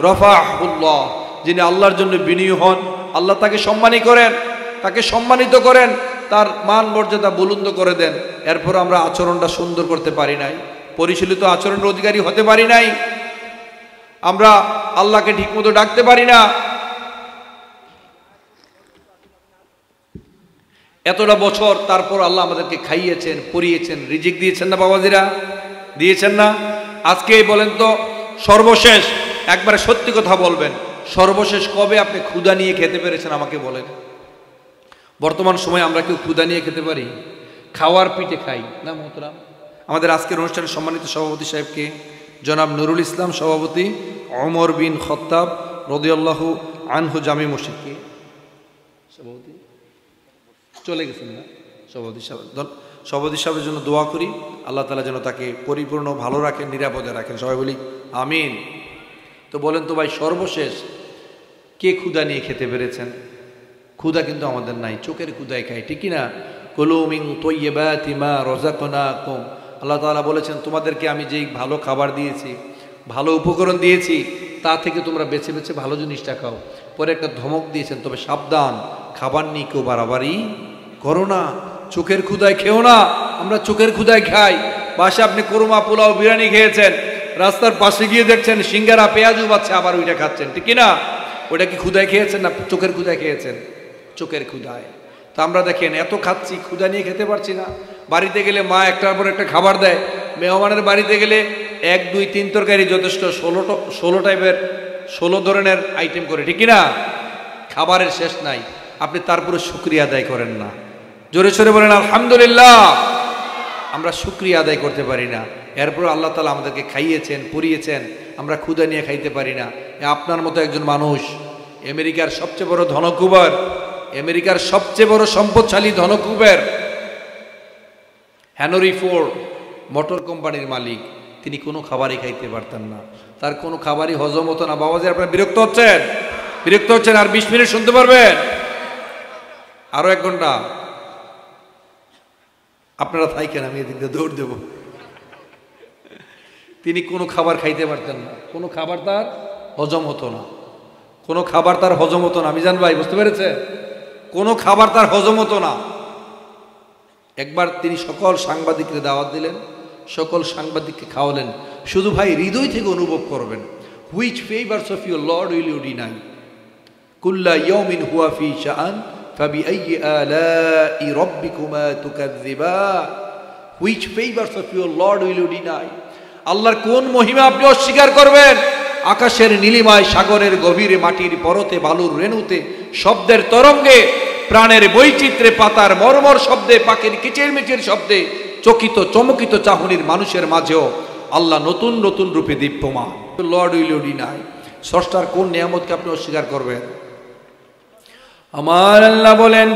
S1: রাফাহুল্লাহ। যিনি আল্লাহর জন্য বিনয়ী হন, আল্লাহ তাকে সম্মানী করেন, তাকে সম্মানিত করেন, তার মান মর্যাদা বুলন্দ করে দেন। এরপর আমরা আচরণটা সুন্দর করতে পারি নাই, পরিশীলিত আচরণের অধিকারী হতে পারি নাই, আমরা আল্লাহকে ঠিকমতো ডাকতে পারি না। এতটা বছর তারপর আল্লাহ আমাদেরকে খাইয়েছেন, পরিয়েছেন, রিজিক দিয়েছেন না বাবাজিরা? দিয়েছেন না? আজকে বলেন তো, সর্বশেষ একবারে সত্যি কথা বলবেন, সর্বশেষ কবে আপনি ক্ষুধা নিয়ে খেতে পেরেছেন আমাকে বলেন? বর্তমান সময়ে আমরা কেউ ক্ষুধা নিয়ে খেতে পারি? খাওয়ার পিঠে খাই না মোহতরাম। আমাদের আজকের অনুষ্ঠানের সম্মানিত সভাপতি সাহেবকে, জনাব নুরুল ইসলাম সভাপতি, ওমর বিন খত্তাব রাদিয়াল্লাহু আনহু জামি মসজিদকে সভাপতি চলে গেছেন না, সভাপতি সাহেবের জন্য দোয়া করি, আল্লাহ তাআলা যেন তাকে পরিপূর্ণ ভালো রাখেন, নিরাপদে রাখেন, সবাই বলি আমিন। তো বলেন তো ভাই, সর্বশেষ কে ক্ষুধা নিয়ে খেতে পেরেছেন? ক্ষুধা কিন্তু আমাদের নাই, চোখের ক্ষুধায় খাই, ঠিক না? কুলু মিন তাইয়্যিবাতি মা রাযাকনাকুম। আল্লাহ তাআলা বলেছেন, তোমাদেরকে আমি যেই ভালো খাবার দিয়েছি, ভালো উপকরণ দিয়েছি, তা থেকে তোমরা বেছে বেছে ভালো জিনিসটা খাও। পরে একটা ধমক দিয়েছেন, তবে সাবধান, খাবার নিয়ে কেউ বাড়াবাড়ি করো না, চোখের ক্ষুধায় খেও না। আমরা চোখের ক্ষুধায় খাই, বাসে আপনি কোরমা পোলাও বিরিয়ানি খেয়েছেন, রাস্তার পাশে গিয়ে দেখছেন সিঙ্গারা পেঁয়াজু বাচ্ছে, আবার ওইটা খাচ্ছেন, ঠিক না? ওইটা কি ক্ষুধায় খেয়েছেন না চোখের ক্ষুধায় খেয়েছেন? চোখের ক্ষুধায়। তা আমরা দেখেন এত খাচ্ছি, ক্ষুধা নিয়ে খেতে পারছি না। বাড়িতে গেলে মা একটার পর একটা খাবার দেয়, মেহমানের বাড়িতে গেলে 1 2 3 তরকারি যথেষ্ট, 16 টাইপের 16 ধরনের আইটেম করে, ঠিক না? খাবারের শেষ নাই, আপনি তারপরে শুকরিয়া আদায় করেন না। জোরে সোরে বলেন আলহামদুলিল্লাহ। আমরা শুকরিয়া আদায় করতে পারি না। এরপর আল্লাহ তাআলা আমাদেরকে খাইয়েছেন, পরিয়েছেন, আমরা ক্ষুধা নিয়ে খাইতে পারি না। আপনার মতো একজন মানুষ, আমেরিকার সবচেয়ে বড় ধনকুবের, আমেরিকার সবচেয়ে বড় সম্পদশালী ধনকুবের হেনরি ফোর্ড মোটর কোম্পানির মালিক, তিনি কোনো খাবারই খাইতে পারতেন না, তার কোনো খাবারই হজম হতো না। বাবাজি আপনারা বিরক্ত হচ্ছেন? বিরক্ত হচ্ছেন? আর 20 মিনিট শুনতে পারবেন? আরো 1 ঘন্টা আপনারা থাকেন, আমি এদিক দিয়ে দৌড় দেব। তিনি কোনো খাবার খাইতে পারতেন না, কোনো খাবার তার হজম হতো না, কোনো খাবার তার হজম হতো না। মিজান ভাই বুঝতে পেরেছে? কোনো খাবার তার হজম হতো না। একবার তিনি সকল সাংবাদিককে দাওয়াত দিলেন, সকল সাংবাদিককে খাওয়ালেন, শুধু ভাই হৃদয় থেকে অনুভব করবেন, which favours of your Lord will you deny, কুল্লা ইয়াউমিন হুয়া ফি শাআন ফাবিআইয়ি আলাই রাব্বিকুমা তুকাযযিবান। Which favours of your Lord will you deny, আল্লাহর কোন মহিমা আপনি অস্বীকার করবেন? আকাশের নীলিমায়, সাগরের গভীরে, মাটির পরতে, বালুর রেণুতে, শব্দের তরঙ্গে, প্রাণের বৈচিত্র্যে, পাতার মর্মর শব্দে, পাখির কিচিরমিচির শব্দে, চকিত চমকিত চাহনির মানুষের মাঝেও আল্লাহ নতুন নতুন রূপে দীপ্যমান। লর্ড উইল ইউ ডিনাই, স্রষ্টার কোন নিয়ামতকে আপনি অস্বীকার করবেন? আমার আল্লাহ বলেন,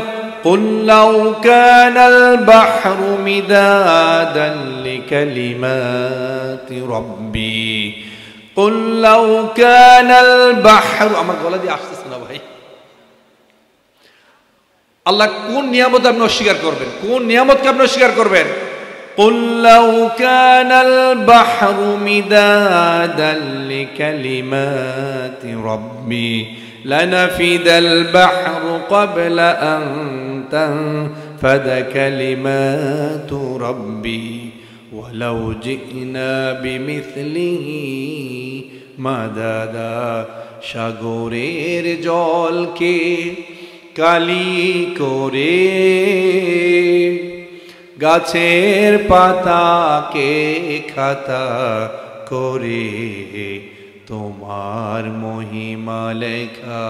S1: قُلْ لَوْ كَانَ الْبَحْرُ مِدَادًا لِكَلِمَاتِ رَبِّي قُلْ لَوْ كَانَ الْبَحْرُ, আমার গলা দিয়ে আসতেছে না ভাই। আল্লাহ কোন নিয়ামত আপনি অস্বীকার করবেন? কোন নিয়ামতকে আপনি অস্বীকার করবেন? قُلْ لَوْ كَانَ الْبَحْرُ مِدَادًا لِكَلِمَاتِ رَبِّي لَنَفِدَ الْبَحْرُ قَبْلَ أَنْ تَنْفَدَ كَلِمَاتُ رَبِّي وَلَوْ جِئْنَا بِمِثْلِهِ مَدَدًا। সাগরের জলকে কালি করে, গাছের পাতাকে খাতা করে, তোমার মহিমা লেখা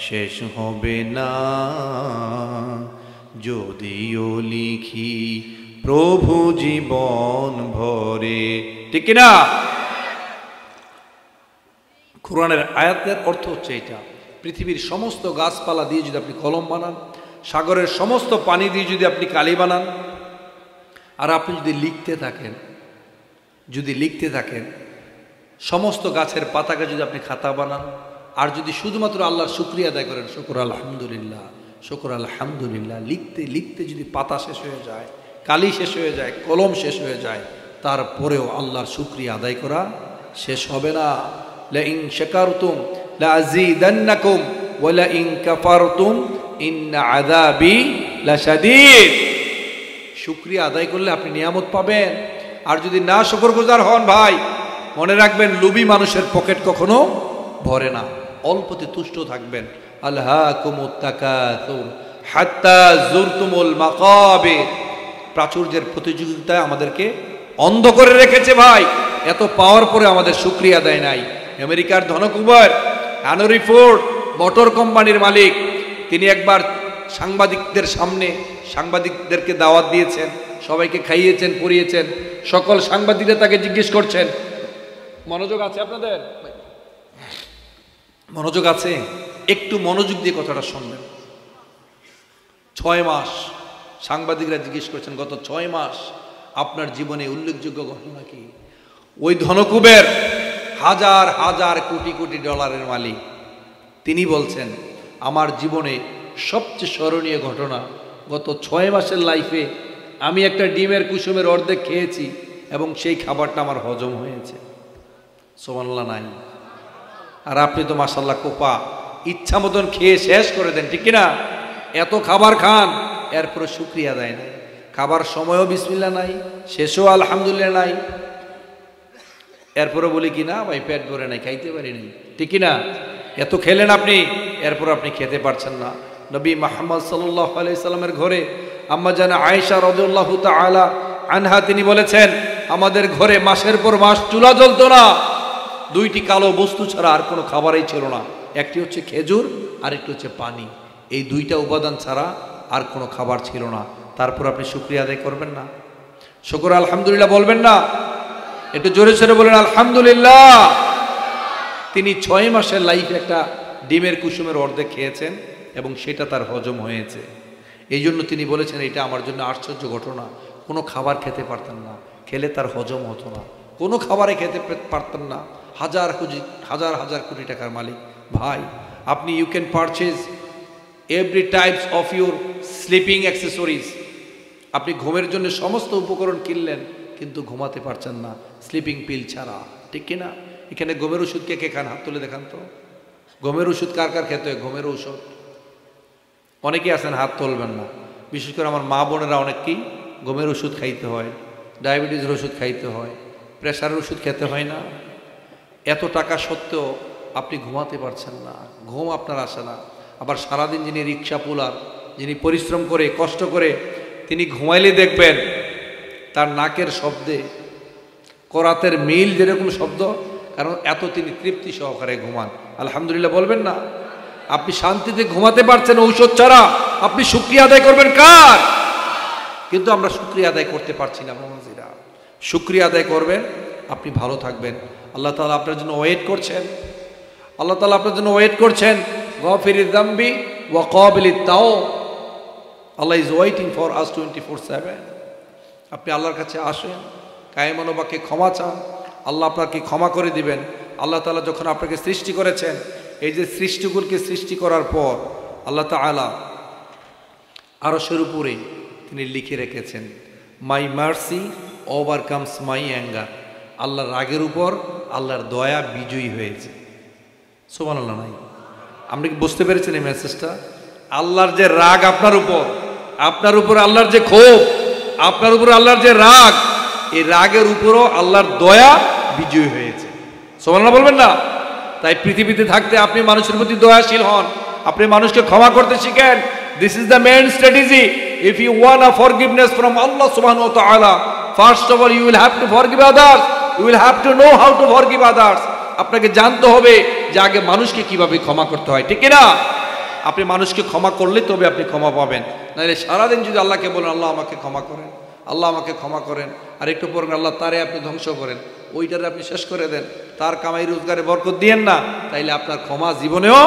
S1: শেষ হবে না, যদিও লিখি প্রভু জীবন ভরে, ঠিক না? কোরআনের আয়াতের অর্থ হচ্ছে এটা, পৃথিবীর সমস্ত গাছপালা দিয়ে যদি আপনি কলম বানান, সাগরের সমস্ত পানি দিয়ে যদি আপনি কালি বানান, আর আপনি যদি লিখতে থাকেন, সমস্ত গাছের পাতাকে যদি আপনি খাতা বানান, আর যদি শুধুমাত্র আল্লাহর শুকরিয়া আদায় করেন, শুকর আলহামদুলিল্লাহ, শুকর আলহামদুলিল্লাহ, লিখতে লিখতে যদি পাতা শেষ হয়ে যায়, কালি শেষ হয়ে যায়, কলম শেষ হয়ে যায়, তারপরেও আল্লাহর শুকরিয়া আদায় করা শেষ হবে না। লাইন শাকারতুম লাযীদান্নাকুম ওয়া লাইন কাফারতুম ইন্না আযাবি লাশাদীদ। শুকরিয়া আদায় করলে আপনি নিয়ামত পাবেন, আর যদি না শুকরগুজার হন ভাই, মনে রাখবেন লোভী মানুষের পকেট কখনো ভরে না। অল্পতে তুষ্ট থাকবেন। আলহাকুমুত তাকাসুর হাত্তা যুরতুমুল মাকাবির। প্রাচুর্যের প্রতিযোগিতায় আমাদেরকে অন্ধ করে রেখেছে ভাই। এত পাওয়ার পরে আমাদের শুকরিয়া দেয় নাই। আমেরিকার ধনকুবের হেনরি ফোর্ড মোটর কোম্পানির মালিক, তিনি একবার সাংবাদিকদের সামনে সাংবাদিকদেরকে দাওয়াত দিয়েছেন, সবাইকে খাইয়েছেন, পরিয়েছেন। সকল সাংবাদিকরা তাকে জিজ্ঞেস করছেন, মনোযোগ আছে আপনাদের? মনোযোগ আছে? একটু মনোযোগ দিয়ে কথাটা শুনবেন। 6 মাস সাংবাদিকরা জিজ্ঞেস করছেন, গত 6 মাস আপনার জীবনে উল্লেখযোগ্য ঘটনা কি? ওই ধনকুবের হাজার হাজার কোটি কোটি ডলারের মালিক, তিনি বলছেন, আমার জীবনে সবচেয়ে স্মরণীয় ঘটনা, গত 6 মাসের লাইফে আমি একটা ডিমের কুসুমের অর্ধেক খেয়েছি এবং সেই খাবারটা আমার হজম হয়েছে। সুবহানাল্লাহ নাই? আর আপনি তো মাশাআল্লাহ কোপা, ইচ্ছা মতন খেয়ে শেষ করে দেন, ঠিক কিনা? এত খাবার খান, এরপরে শুকরিয়া দেয় না। খাবার সময়ও বিসমিল্লাহ নাই, শেষও আলহামদুলিল্লাহ নাই, এরপরে বলি কি না ভাই পেট ভরে নাই, খাইতে পারি নাই, ঠিক কিনা? এত খেলেন আপনি, এরপর আপনি খেতে পারছেন না। নবী মুহাম্মদ সাল্লাল্লাহু আলাইহি সাল্লামের ঘরে আম্মা জান আয়েশা রাদিয়াল্লাহু তাআলা আনহা তিনি বলেছেন, আমাদের ঘরে মাসের পর মাস চুলা জ্বলতো না, দুইটি কালো বস্তু ছাড়া আর কোনো খাবারই ছিল না, একটি হচ্ছে খেজুর আর একটি হচ্ছে পানি। এই দুইটা উপাদান ছাড়া আর কোনো খাবার ছিল না। তারপর আপনি শুকরিয়া আদায় করবেন না? শুকর আলহামদুলিল্লাহ বলবেন না? একটু জোরে সোরে বলেন আলহামদুলিল্লাহ। তিনি 6 মাসের লাইফে একটা ডিমের কুসুমের অর্ধেক খেয়েছেন এবং সেটা তার হজম হয়েছে। এই জন্য তিনি বলেছেন এটা আমার জন্য আশ্চর্য ঘটনা। কোনো খাবার খেতে পারতেন না, খেলে তার হজম হতো না, কোনো খাবারে খেতে পারতেন না। হাজার হাজার কোটি টাকার মালিক। ভাই আপনি you can purchase every types of your sleeping accessories. আপনি ঘুমের জন্য সমস্ত উপকরণ কিনলেন কিন্তু ঘুমাতে পারছেন না স্লিপিং পিল ছাড়া, ঠিক কিনা? এখানে ঘুমের ওষুধ কে কে খান? হাত তুলে দেখান তো। ঘুমের ওষুধ কার কার খেতে হয়? ঘুমের ঔষধ অনেকেই আছেন, হাত তুলবেন না। বিশেষ করে আমার মা বোনেরা অনেককেই ঘুমের ওষুধ খাইতে হয়, ডায়াবেটিসের ওষুধ খাইতে হয়, প্রেশারের ওষুধ খেতে হয় না। এত টাকা সত্ত্বেও আপনি ঘুমাতে পারছেন না, ঘুম আপনার আসে না। আবার সারাদিন যিনি রিক্সা পুলার, যিনি পরিশ্রম করে কষ্ট করে, তিনি ঘুমাইলে দেখবেন তার নাকের শব্দে করাতের মিল যেরকম শব্দ, কারণ এত তিনি তৃপ্তি সহকারে ঘুমান। আলহামদুলিল্লাহ বলবেন না? আপনি শান্তিতে ঘুমাতে পারছেন ঔষধ ছাড়া, আপনি শুকরিয়া আদায় করবেন কার? কিন্তু আমরা শুকরিয়া আদায় করতে পারছি না। মামাজিরা শুকরিয়া আদায় করবেন, আপনি ভালো থাকবেন। আল্লাহ তাআলা আপনার জন্য ওয়েট করছেন, আল্লাহ তাআলা আপনার জন্য ওয়েট করছেন। গফিরিয যামবি ওয়া কাবিলিত তাওব, আল্লাহ ইজ ওয়েটিং ফর আস 24/7। আপনি আল্লাহর কাছে আসেন, কায়েমানোবাকে ক্ষমা চান, আল্লাহ আপনাকে ক্ষমা করে দিবেন। আল্লাহ তাআলা যখন আপনাকে সৃষ্টি করেছেন, এই যে সৃষ্টিগুলোকে সৃষ্টি করার পর আল্লাহ তাআলা আরশের উপরে তিনি লিখে রেখেছেন, মাই মার্সি ওভারকামস মাই অ্যাঙ্গার। আল্লাহর রাগের উপর আল্লাহর দয়া বিজয়ী হয়েছে। সুবহানাল্লাহ নাই? আপনি কি বুঝতে পেরেছেন এই মেসেজটা? আল্লাহর যে রাগ আপনার উপর আল্লাহর যে ক্ষোভ, আপনার উপর আল্লাহর যে রাগ, এই রাগের উপরও আল্লাহর দয়া বিজয়ী হয়েছে। সুবহানাল্লাহ বলবেন না? তাই পৃথিবীতে থাকতে আপনি মানুষের প্রতি দয়াশীল হন, আপনি মানুষকে ক্ষমা করতে শিখেন। This is the main strategy. If you want a forgiveness from Allah সুবহানাহু ওয়া তাআলা, first of all you will have to forgive others, you will have to know how to forgive others. আপনাকে জানতে হবে যে আগে মানুষকে কিভাবে ক্ষমা করতে হয়, ঠিক না? আপনি মানুষকে ক্ষমা করলে তবে আপনি ক্ষমা পাবেন। নাহলে সারাদিন যদি আল্লাহকে বলেন আল্লাহ আমাকে ক্ষমা করেন, আল্লাহ আমাকে ক্ষমা করেন, আর একটু পর আল্লাহ তারে আপনি ধ্বংস করেন, ওইটারে আপনি শেষ করে দেন, তার কামাই রোজগারে বরকত দিয়েন না, তাইলে আপনার ক্ষমা জীবনেও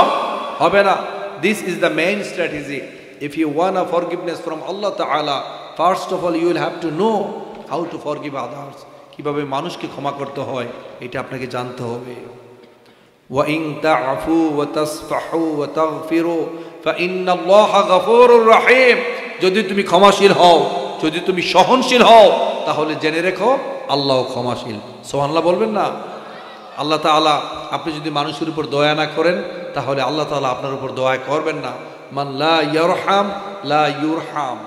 S1: হবে না। This is the main strategy. If you want a forgiveness from Allah তাআলা, first of all you will have to know how to forgive others. কিভাবে মানুষকে ক্ষমা করতে হয় এটা আপনাকে জানতে হবে। ওয়া ইন তা'ফু ওয়া তাসফাহু ওয়া তাগফিরু ফাইন্নাল্লাহা গফুরুর রহিম। যদি তুমি ক্ষমাশীল হও, যদি তুমি সহনশীল হও, তাহলে জেনে রেখো আল্লাহ ক্ষমাশীল। সুবহানাল্লাহ বলবেন না? আল্লাহ তাআলা, আপনি যদি মানুষের উপর দয়া না করেন তাহলে আল্লাহ তাআলা আপনার উপর দয়া করবেন না। মান লা ইয়ারহাম লা ইউরহাম।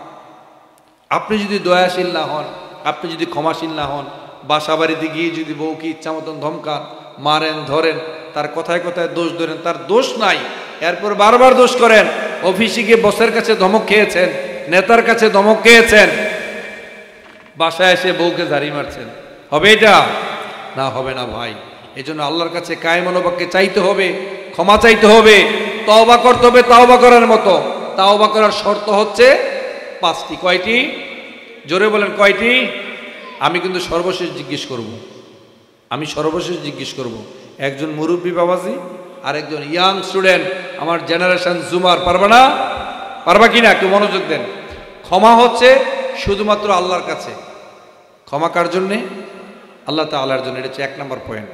S1: আপনি যদি দয়াশীল না হন, আপনি যদি ক্ষমাশীল না হন, বাসা বাড়িতে গিয়ে যদি বউকে ইচ্ছা মতন ধমকান, মারেন, ধরেন, তার কথায় কথায় দোষ ধরেন, তার দোষ নাই, এরপর বারবার দোষ করেন, অফিসে গিয়ে বসের কাছে ধমক খেয়েছেন, নেতার কাছে ধমক খেয়েছেন, বাসায় এসে বউকে ঝাড়ি মারছেন, হবে এটা? না, হবে না ভাই। এই জন্য আল্লাহর কাছে কায়েমানোবাক্যে চাইতে হবে, ক্ষমা চাইতে হবে, তওবা করতে হবে তওবা করার মতো। তওবা করার শর্ত হচ্ছে 5টি। কয়টি? জোরে বলেন কয়টি? আমি কিন্তু সর্বশেষ জিজ্ঞেস করব, একজন মুরব্বী বাবাজি আর একজন ইয়াং স্টুডেন্ট, আমার জেনারেশন জুমার, পারবা না? পারবা কিনা? একটু মনোযোগ দেন। ক্ষমা হচ্ছে শুধুমাত্র আল্লাহর কাছে। ক্ষমা কার জন্যে? আল্লাহ তাআলার জন্য। এটা হচ্ছে 1 নম্বর পয়েন্ট।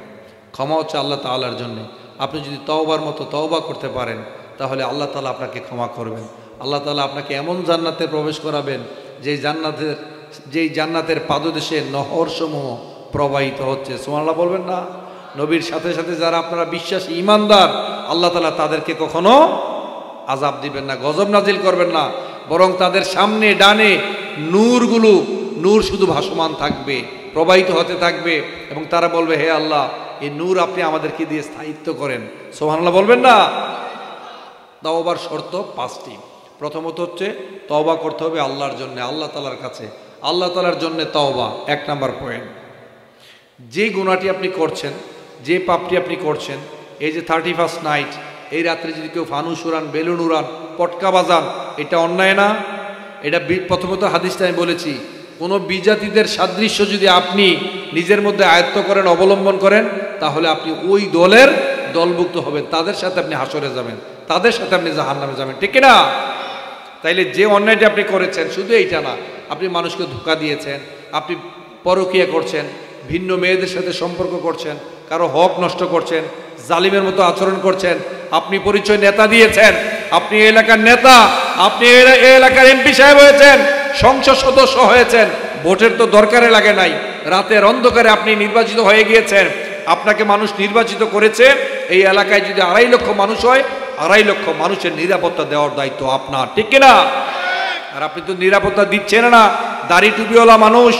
S1: ক্ষমা হচ্ছে আল্লাহ তাআলার জন্য। আপনি যদি তওবার মতো তওবা করতে পারেন তাহলে আল্লাহ তাআলা আপনাকে ক্ষমা করবেন। আল্লাহ তাআলা আপনাকে এমন জান্নাতে প্রবেশ করাবেন যেই জান্নাতের পাদদেশে নহরসমূহ প্রবাহিত হচ্ছে। সুবহানাল্লাহ বলবেন না? নবীর সাথে সাথে যারা আপনারা বিশ্বাসী ঈমানদার, আল্লাহ তাআলা তাদেরকে কখনো আযাব দিবেন না, গজব নাজিল করবেন না, বরং তাদের সামনে ডানে নূর শুধু ভাসমান থাকবে, প্রবাহিত হতে থাকবে, এবং তারা বলবে, হে আল্লাহ, এই নূর আপনি আমাদেরকে দিয়ে স্থায়িত্ব করেন। সুবহানাল্লাহ বলবেন না? তওবার শর্ত 5টি। প্রথমত হচ্ছে তওবা করতে হবে আল্লাহর জন্য, আল্লাহ তাআলার কাছে, আল্লাহ তাআলার জন্য তওবা 1 নাম্বার পয়েন্ট। যে গুনাহটি আপনি করছেন, যে পাপটি আপনি করছেন, এই যে 31st নাইট, এই রাত্রে যদি কেউ ফানুস উড়ান, বেলুন উড়ান, পটকা বাজান, এটা অন্যায় না? এটা প্রথমত হাদিসটা আমি বলেছি, কোনো বিজাতিদের সাদৃশ্য যদি আপনি নিজের মধ্যে আয়ত্ত করেন, অবলম্বন করেন, তাহলে আপনি ওই দলের দলভুক্ত হবেন, তাদের সাথে আপনি হাসরে যাবেন, তাদের সাথে আপনি জাহান্নামে যাবেন, ঠিক না? তাইলে যে অন্যায়টা আপনি করেছেন, শুধু এইটা না, আপনি মানুষকে ধোঁকা দিয়েছেন, আপনি পরকীয়া করছেন, ভিন্ন মেয়েদের সাথে সম্পর্ক করছেন, কারো হক নষ্ট করছেন, জালিমের মতো আচরণ করছেন, আপনি পরিচয় নেতা দিয়েছেন, আপনি এই এলাকার নেতা, আপনি এই এলাকার এমপি সাহেব হয়েছেন, সংসদ সদস্য হয়েছেন, ভোটের তো দরকারে লাগে নাই, রাতের অন্ধকারে আপনি নির্বাচিত হয়ে গিয়েছেন, আপনাকে মানুষ নির্বাচিত করেছে। এই এলাকায় যদি 2.5 লক্ষ মানুষ হয়, 2.5 লক্ষ মানুষের নিরাপত্তা দেওয়ার দায়িত্ব আপনার, ঠিক কিনা? আর আপনি তো নিরাপত্তা দিচ্ছেন না। দাড়ি টুপিওয়ালা মানুষ